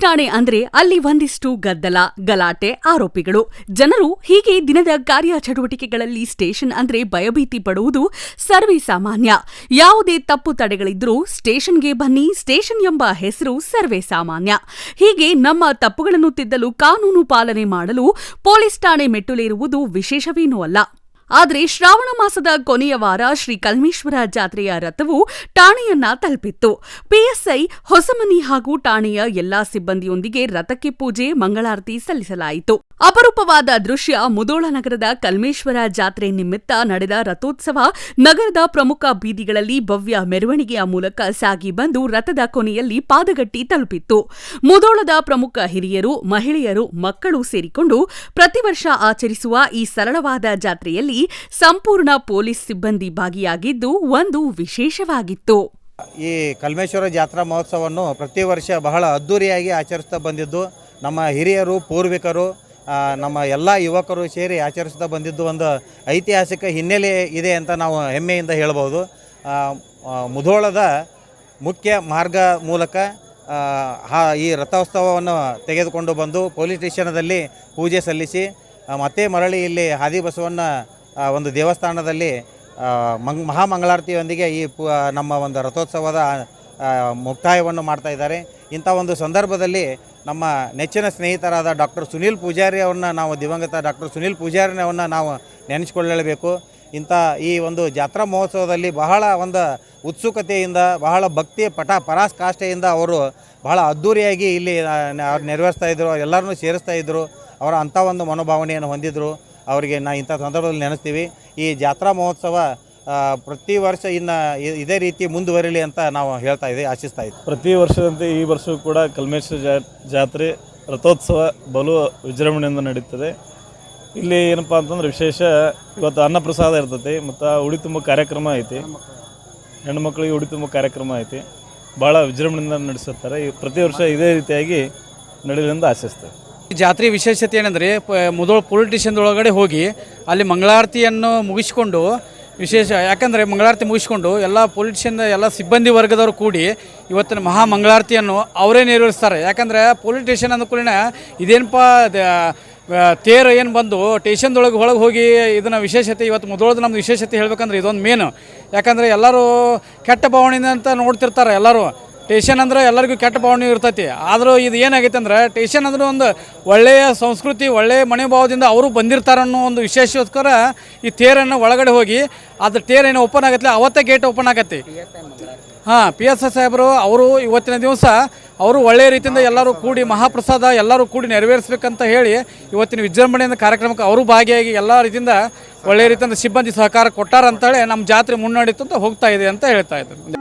ಠಾಣೆ ಅಂದ್ರೆ ಅಲ್ಲಿ ಒಂದಿಷ್ಟು ಗದ್ದಲ, ಗಲಾಟೆ, ಆರೋಪಿಗಳು. ಜನರು ಹೀಗೆ ದಿನದ ಕಾರ್ಯ ಚಟುವಟಿಕೆಗಳಲ್ಲಿ ಸ್ಟೇಷನ್ ಅಂದ್ರೆ ಭಯಭೀತಿ ಪಡುವುದು ಸರ್ವೇ ಸಾಮಾನ್ಯ. ಯಾವುದೇ ತಪ್ಪು ತಡೆಗಳಿದ್ರೂ ಸ್ಟೇಷನ್ಗೆ ಬನ್ನಿ, ಸ್ಟೇಷನ್ ಎಂಬ ಹೆಸರು ಸರ್ವೇ ಸಾಮಾನ್ಯ. ಹೀಗೆ ನಮ್ಮ ತಪ್ಪುಗಳನ್ನು ತಿದ್ದಲು ಕಾನೂನು ಪಾಲನೆ ಮಾಡಲು ಪೊಲೀಸ್ ಠಾಣೆ ಮೆಟ್ಟುಲೇರುವುದು ವಿಶೇಷವೇನೂ ಅಲ್ಲ. ಆದರೆ ಶ್ರಾವಣ ಮಾಸದ ಕೊನೆಯ ವಾರ ಶ್ರೀ ಕಲ್ಮೇಶ್ವರ ಜಾತ್ರೆಯ ರಥವು ಠಾಣೆಯನ್ನ ತಲುಪಿತ್ತು. ಪಿಎಸ್ಐ ಹೊಸಮನಿ ಹಾಗೂ ಠಾಣೆಯ ಎಲ್ಲಾ ಸಿಬ್ಬಂದಿಯೊಂದಿಗೆ ರಥಕ್ಕೆ ಪೂಜೆ, ಮಂಗಳಾರತಿ ಸಲ್ಲಿಸಲಾಯಿತು. ಅಪರೂಪವಾದ ದೃಶ್ಯ ಮುಧೋಳ ನಗರದ ಕಲ್ಮೇಶ್ವರ ಜಾತ್ರೆ ನಿಮಿತ್ತ ನಡೆದ ರಥೋತ್ಸವ ನಗರದ ಪ್ರಮುಖ ಬೀದಿಗಳಲ್ಲಿ ಭವ್ಯ ಮೆರವಣಿಗೆಯ ಮೂಲಕ ಸಾಗಿ ಬಂದು ರಥದ ಕೊನೆಯಲ್ಲಿ ಪಾದಗಟ್ಟಿ ತಲುಪಿತ್ತು. ಮುಧೋಳದ ಪ್ರಮುಖ ಹಿರಿಯರು, ಮಹಿಳೆಯರು, ಮಕ್ಕಳು ಸೇರಿಕೊಂಡು ಪ್ರತಿ ವರ್ಷ ಆಚರಿಸುವ ಈ ಸರಳವಾದ ಜಾತ್ರೆಯಲ್ಲಿ ಸಂಪೂರ್ಣ ಪೊಲೀಸ್ ಸಿಬ್ಬಂದಿ ಭಾಗಿಯಾಗಿದ್ದು ಒಂದು ವಿಶೇಷವಾಗಿತ್ತು. ಈ ಕಲ್ಮೇಶ್ವರ ಜಾತ್ರಾ ಮಹೋತ್ಸವವನ್ನು ಪ್ರತಿ ವರ್ಷ ಬಹಳ ಅದ್ದೂರಿಯಾಗಿ ಆಚರಿಸ್ತಾ ಬಂದಿದ್ದು ನಮ್ಮ ಹಿರಿಯರು, ಪೂರ್ವಿಕರು, ನಮ್ಮ ಎಲ್ಲ ಯುವಕರು ಸೇರಿ ಆಚರಿಸ್ತಾ ಬಂದಿದ್ದು ಒಂದು ಐತಿಹಾಸಿಕ ಹಿನ್ನೆಲೆ ಇದೆ ಅಂತ ನಾವು ಹೆಮ್ಮೆಯಿಂದ ಹೇಳ್ಬೋದು. ಮುಧೋಳದ ಮುಖ್ಯ ಮಾರ್ಗ ಮೂಲಕ ಈ ರಥೋತ್ಸವವನ್ನು ತೆಗೆದುಕೊಂಡು ಬಂದು ಪೊಲೀಸ್ ಸ್ಟೇಷನದಲ್ಲಿ ಪೂಜೆ ಸಲ್ಲಿಸಿ ಮತ್ತೆ ಮರಳಿ ಇಲ್ಲಿ ಹಾದಿ ಬಸವಣ್ಣ ಒಂದು ದೇವಸ್ಥಾನದಲ್ಲಿ ಮಹಾಮಂಗಳಾರತಿಯೊಂದಿಗೆ ಈ ನಮ್ಮ ಒಂದು ರಥೋತ್ಸವದ ಮುಕ್ತಾಯವನ್ನು ಮಾಡ್ತಾ ಇದ್ದಾರೆ. ಇಂಥ ಒಂದು ಸಂದರ್ಭದಲ್ಲಿ ನಮ್ಮ ನೆಚ್ಚಿನ ಸ್ನೇಹಿತರಾದ ಡಾಕ್ಟರ್ ಸುನೀಲ್ ಪೂಜಾರಿ ಅವ್ರನ್ನ ನಾವು ದಿವಂಗತ ಡಾಕ್ಟರ್ ಸುನೀಲ್ ಪೂಜಾರಿನವ್ರನ್ನ ನಾವು ನೆನೆಸ್ಕೊಳ್ಳಲೇಬೇಕು. ಇಂಥ ಈ ಒಂದು ಜಾತ್ರಾ ಮಹೋತ್ಸವದಲ್ಲಿ ಬಹಳ ಒಂದು ಉತ್ಸುಕತೆಯಿಂದ, ಬಹಳ ಭಕ್ತಿ ಪರಾಕಾಷ್ಠೆಯಿಂದ ಅವರು ಬಹಳ ಅದ್ಧೂರಿಯಾಗಿ ಇಲ್ಲಿ ನೆರವೇರಿಸ್ತಾ ಇದ್ದರು, ಎಲ್ಲರನ್ನೂ ಸೇರಿಸ್ತಾ ಇದ್ದರು. ಅವರ ಅಂಥ ಒಂದು ಮನೋಭಾವನೆಯನ್ನು ಹೊಂದಿದ್ರು. ಅವರಿಗೆ ಇಂಥ ಸಂದರ್ಭದಲ್ಲಿ ನೆನೆಸ್ತೀವಿ. ಈ ಜಾತ್ರಾ ಮಹೋತ್ಸವ ಪ್ರತಿ ವರ್ಷ ಇನ್ನು ಇದೇ ರೀತಿ ಮುಂದುವರಿಲಿ ಅಂತ ನಾವು ಆಶಿಸ್ತಾ ಇದ್ದೀವಿ. ಪ್ರತಿ ವರ್ಷದಂತೆ ಈ ವರ್ಷವೂ ಕೂಡ ಕಲ್ಮೇಶ್ವರ ಜಾತ್ರೆ ರಥೋತ್ಸವ ಬಲು ವಿಜೃಂಭಣೆಯಿಂದ ನಡೀತದೆ. ಇಲ್ಲಿ ಏನಪ್ಪ ಅಂತಂದ್ರೆ ವಿಶೇಷ ಇವತ್ತು ಅನ್ನಪ್ರಸಾದ ಇರ್ತೈತಿ, ಮತ್ತು ಉಡಿ ತುಂಬ ಕಾರ್ಯಕ್ರಮ ಐತಿ, ಹೆಣ್ಣು ಮಕ್ಕಳಿಗೆ ಉಡಿ ತುಂಬ ಕಾರ್ಯಕ್ರಮ ಐತಿ. ಭಾಳ ವಿಜೃಂಭಣೆಯಿಂದ ನಡೆಸುತ್ತಾರೆ. ಪ್ರತಿ ವರ್ಷ ಇದೇ ರೀತಿಯಾಗಿ ನಡೆಯಲೆಂದು ಆಶಿಸ್ತೇವೆ. ಜಾತ್ರೆ ವಿಶೇಷತೆ ಏನಂದರೆ ಮುಧೋಳ ಪೊಲೀಸ್ ಸ್ಟೇಷನ್ದೊಳಗಡೆ ಹೋಗಿ ಅಲ್ಲಿ ಮಂಗಳಾರತಿಯನ್ನು ಮುಗಿಸ್ಕೊಂಡು ವಿಶೇಷ, ಯಾಕಂದರೆ ಮಂಗಳಾರತಿ ಮುಗಿಸ್ಕೊಂಡು ಎಲ್ಲ ಪೊಲೀಸ್ ಸ್ಟೇಷನ್ ಎಲ್ಲ ಸಿಬ್ಬಂದಿ ವರ್ಗದವರು ಕೂಡಿ ಇವತ್ತಿನ ಮಹಾ ಮಂಗಳಾರತಿಯನ್ನು ಅವರೇ ನೆರವೇರಿಸ್ತಾರೆ. ಯಾಕಂದರೆ ಪೊಲೀಸ್ ಸ್ಟೇಷನ್ ಅಂದ ಕೂಡಲೇ ಇದೇನಪ್ಪ ತೇರು ಏನು ಬಂದು ಸ್ಟೇಷನ್ದೊಳಗೆ ಒಳಗೆ ಹೋಗಿ ಇದನ್ನು ವಿಶೇಷತೆ ಇವತ್ತು ಮುಧೋಳದ ನಮ್ಮದು ವಿಶೇಷತೆ ಹೇಳಬೇಕಂದ್ರೆ ಇದೊಂದು ಮೇನು. ಯಾಕಂದರೆ ಎಲ್ಲರೂ ಕೆಟ್ಟ ಭಾವನೆಯಿಂದ ಅಂತ ನೋಡ್ತಿರ್ತಾರೆ. ಎಲ್ಲರೂ ಸ್ಟೇಷನ್ ಅಂದ್ರೆ ಎಲ್ಲರಿಗೂ ಕೆಟ್ಟ ಭಾವನೆ ಇರ್ತೈತಿ. ಆದರೂ ಇದು ಏನಾಗೈತೆ ಅಂದ್ರೆ ಸ್ಟೇಷನ್ ಅಂದ್ರೆ ಒಂದು ಒಳ್ಳೆಯ ಸಂಸ್ಕೃತಿ, ಒಳ್ಳೆಯ ಮನೋಭಾವದಿಂದ ಅವರು ಬಂದಿರ್ತಾರೆ ಅನ್ನೋ ಒಂದು ವಿಶೇಷಕ್ಕೋಸ್ಕರ ಈ ತೇರನ್ನು ಒಳಗಡೆ ಹೋಗಿ ಅದು ತೇರೇನು ಓಪನ್ ಆಗತ್ತೆ, ಅವತ್ತೇ ಗೇಟ್ ಓಪನ್ ಆಗತ್ತೆ. PSI ಸಾಹೇಬರು ಅವರು ಇವತ್ತಿನ ದಿವಸ ಅವರು ಒಳ್ಳೆಯ ರೀತಿಯಿಂದ ಎಲ್ಲರೂ ಕೂಡಿ ಮಹಾಪ್ರಸಾದ ಎಲ್ಲರೂ ಕೂಡಿ ನೆರವೇರಿಸಬೇಕಂತ ಹೇಳಿ ಇವತ್ತಿನ ವಿಜೃಂಭಣೆಯಿಂದ ಕಾರ್ಯಕ್ರಮಕ್ಕೆ ಅವರು ಭಾಗಿಯಾಗಿ ಎಲ್ಲ ರೀತಿಯಿಂದ ಒಳ್ಳೆಯ ರೀತಿಯಿಂದ ಸಿಬ್ಬಂದಿ ಸಹಕಾರ ಕೊಟ್ಟಾರಂತೇಳಿ ನಮ್ಮ ಜಾತ್ರೆ ಮುನ್ನಡೀತು ಅಂತ ಹೋಗ್ತಾ ಇದೆ ಅಂತ ಹೇಳ್ತಾ ಇದ್ದಾರೆ.